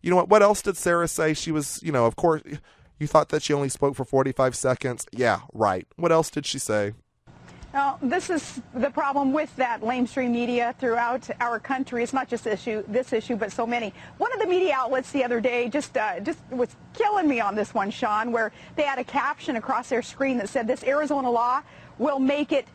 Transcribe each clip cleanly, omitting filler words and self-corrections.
You know what? What else did Sarah say? She was, of course, you thought that she only spoke for 45 seconds. Yeah, right. What else did she say? Now, this is the problem with that lamestream media throughout our country. It's not just this issue, but so many. One of the media outlets the other day just was killing me on this one, Sean, where they had a caption across their screen that said, "This Arizona law will make it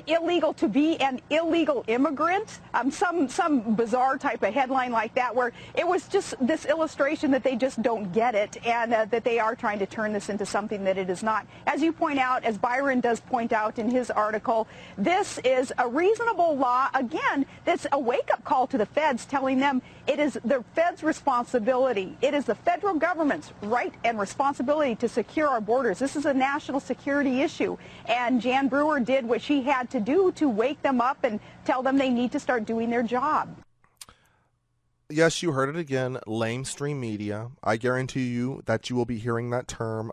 illegal to be an illegal immigrant." Some bizarre type of headline like that, where it was just this illustration that they just don't get it, and that they are trying to turn this into something that it is not. As you point out, as Byron does point out in his article, this is a reasonable law. Again, that's a wake-up call to the feds, telling them it is the feds' responsibility. It is the federal government's right and responsibility to secure our borders. This is a national security issue, and Jan Brewer did what she had to do to wake them up and tell them they need to start doing their job. Yes, you heard it again, lamestream media. I guarantee you that you will be hearing that term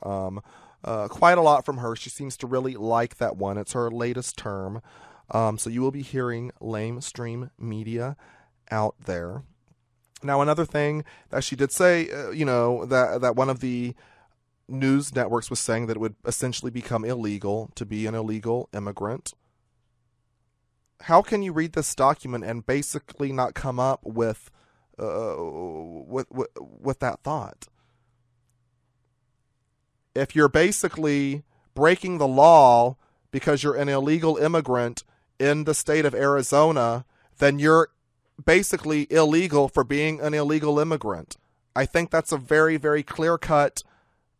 quite a lot from her. She seems to really like that one. It's her latest term. So you will be hearing lamestream media out there. Now, another thing that she did say, that one of the news networks was saying that it would essentially become illegal to be an illegal immigrant. How can you read this document and basically not come up with that thought? If you're basically breaking the law because you're an illegal immigrant in the state of Arizona, then you're basically illegal for being an illegal immigrant. I think that's a very, very clear-cut.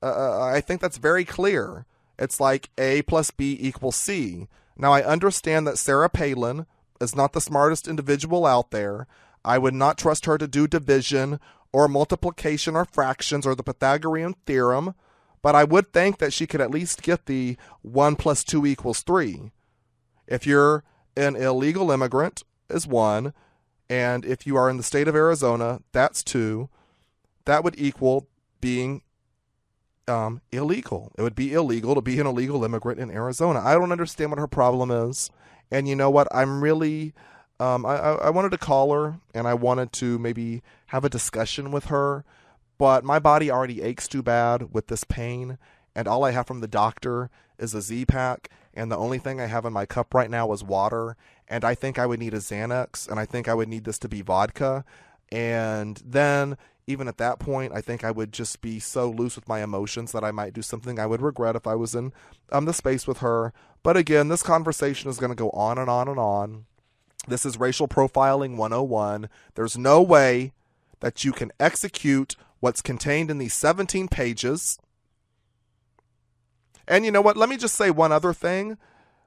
I think that's very clear. It's like A plus B equals C. Now, I understand that Sarah Palin is not the smartest individual out there. I would not trust her to do division or multiplication or fractions or the Pythagorean theorem, but I would think that she could at least get the 1 plus 2 equals 3. If you're an illegal immigrant is 1, and if you are in the state of Arizona, that's 2. That would equal being illegal. It would be illegal to be an illegal immigrant in Arizona. I don't understand what her problem is. And you know what? I'm really, I wanted to call her and I wanted to maybe have a discussion with her, but my body already aches too bad with this pain. And all I have from the doctor is a Z-Pack. And the only thing I have in my cup right now is water. And I think I would need a Xanax. And I think I would need this to be vodka. And then even at that point, I think I would just be so loose with my emotions that I might do something I would regret if I was in the space with her. But again, this conversation is going to go on and on and on. This is Racial Profiling 101. There's no way that you can execute what's contained in these 17 pages. And you know what? Let me just say one other thing.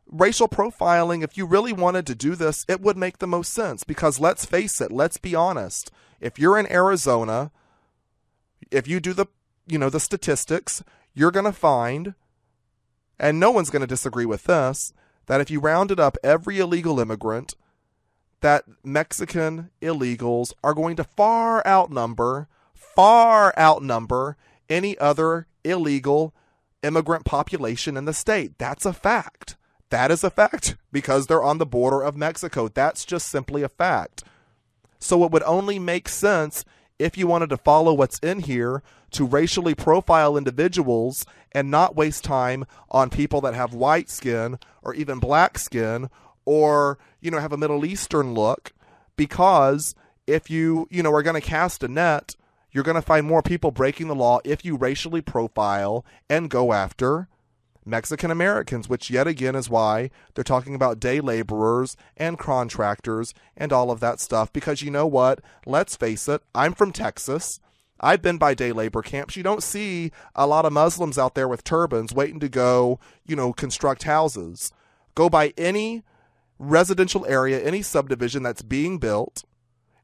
Racial profiling, if you really wanted to do this, it would make the most sense because let's face it, let's be honest. If you're in Arizona, if you do the statistics, you're going to find, and no one's going to disagree with this, that if you rounded up every illegal immigrant, that Mexican illegals are going to far outnumber any other illegal immigrant population in the state. That's a fact. That is a fact because they're on the border of Mexico. That's just simply a fact. So it would only make sense if you wanted to follow what's in here to racially profile individuals and not waste time on people that have white skin or even black skin or, have a Middle Eastern look. Because if you are going to cast a net, you're going to find more people breaking the law if you racially profile and go after Mexican Americans, which yet again is why they're talking about day laborers and contractors and all of that stuff. Because you know what? Let's face it. I'm from Texas. I've been by day labor camps. You don't see a lot of Muslims out there with turbans waiting to go, construct houses. Go by any residential area, any subdivision that's being built,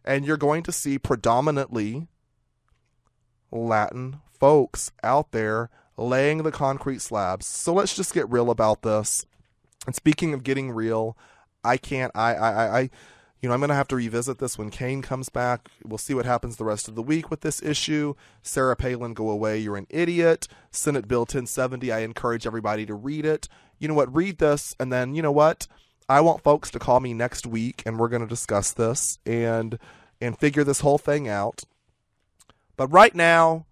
and you're going to see predominantly Latin folks out there laying the concrete slabs. So let's just get real about this. And speaking of getting real, I'm going to have to revisit this when Kaine comes back. We'll see what happens the rest of the week with this issue. Sarah Palin, go away. You're an idiot. Senate Bill 1070. I encourage everybody to read it. You know what? Read this. And then, you know what? I want folks to call me next week and we're going to discuss this and figure this whole thing out. But right now,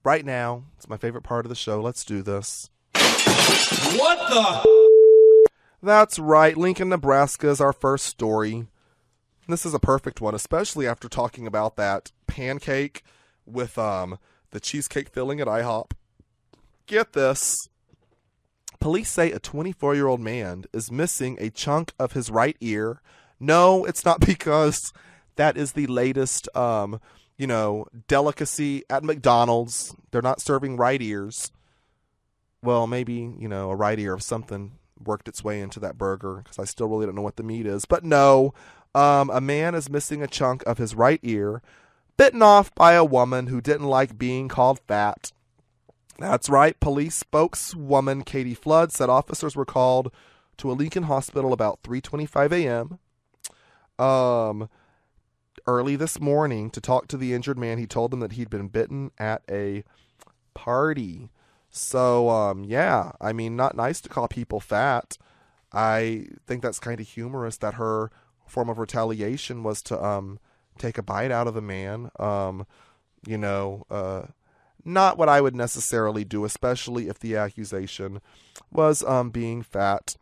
it's my favorite part of the show. Let's do this. What the? That's right. Lincoln, Nebraska is our first story. This is a perfect one, especially after talking about that pancake with the cheesecake filling at IHOP. Get this. Police say a 24-year-old man is missing a chunk of his right ear. No, it's not because that is the latest, delicacy at McDonald's. They're not serving right ears. Well, maybe, a right ear of something worked its way into that burger because I still really don't know what the meat is. But no, a man is missing a chunk of his right ear, bitten off by a woman who didn't like being called fat. That's right. Police spokeswoman Katie Flood said officers were called to a Lincoln hospital about 3:25 a.m. Early this morning to talk to the injured man. He told them that he'd been bitten at a party. So, not nice to call people fat. I think that's kind of humorous that her form of retaliation was to take a bite out of the man. Not what I would necessarily do, especially if the accusation was being fat.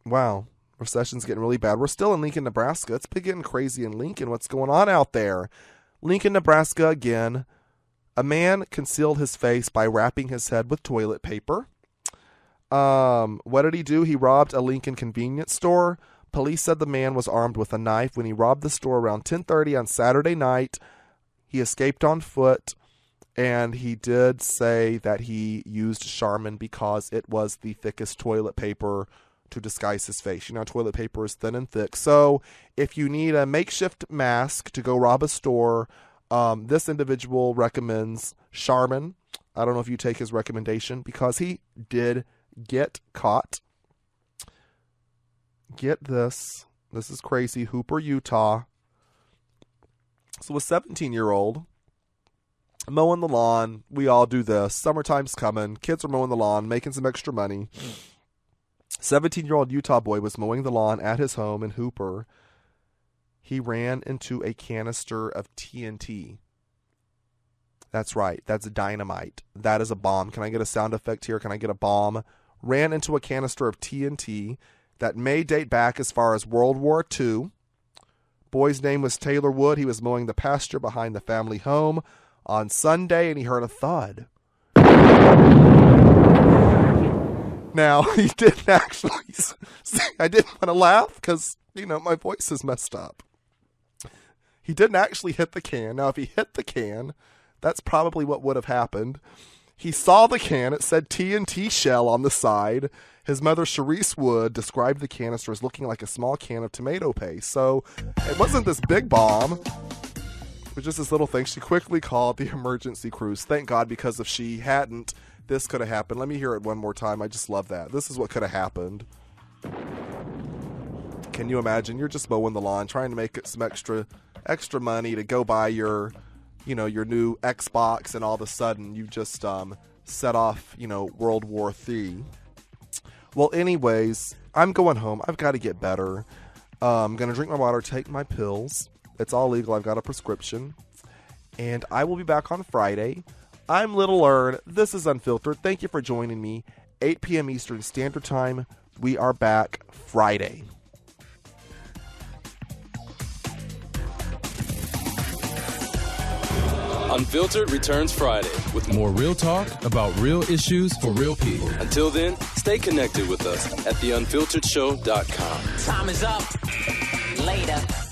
Wow, recession's getting really bad. We're still in Lincoln, Nebraska. It's been getting crazy in Lincoln. What's going on out there? Lincoln, Nebraska again. A man concealed his face by wrapping his head with toilet paper. What did he do? He robbed a Lincoln convenience store. Police said the man was armed with a knife when he robbed the store around 10:30 on Saturday night. He escaped on foot, and he did say that he used Charmin because it was the thickest toilet paper to disguise his face. Toilet paper is thin and thick. So if you need a makeshift mask to go rob a store, this individual recommends Charmin. I don't know if you take his recommendation because he did get caught. Get this. This is crazy. Hooper, Utah. So a 17-year-old mowing the lawn. We all do this. Summertime's coming. Kids are mowing the lawn, making some extra money. 17-year-old Utah boy was mowing the lawn at his home in Hooper. He ran into a canister of TNT. That's right. That's dynamite. That is a bomb. Can I get a sound effect here? Can I get a bomb? Ran into a canister of TNT that may date back as far as World War II. Boy's name was Taylor Wood. He was mowing the pasture behind the family home on Sunday, and he heard a thud. Now, he didn't actually... I didn't want to laugh because, my voice is messed up. He didn't actually hit the can. Now, if he hit the can, that's probably what would have happened. He saw the can. It said TNT shell on the side. His mother, Sharice Wood, described the canister as looking like a small can of tomato paste. So it wasn't this big bomb. It was just this little thing. She quickly called the emergency crews. Thank God, because if she hadn't, this could have happened. Let me hear it one more time. I just love that. This is what could have happened. Can you imagine? You're just mowing the lawn, trying to make it some extra money to go buy your new Xbox, and all of a sudden you just set off, World War III. Well, anyways, I'm going home. I've got to get better. I'm going to drink my water, take my pills. It's all legal. I've got a prescription. And I will be back on Friday. I'm Lil Ern. This is Unfiltered. Thank you for joining me. 8 p.m. Eastern Standard Time. We are back Friday. Unfiltered returns Friday with more real talk about real issues for real people. Until then, stay connected with us at theunfilteredshow.com. Time is up. Later.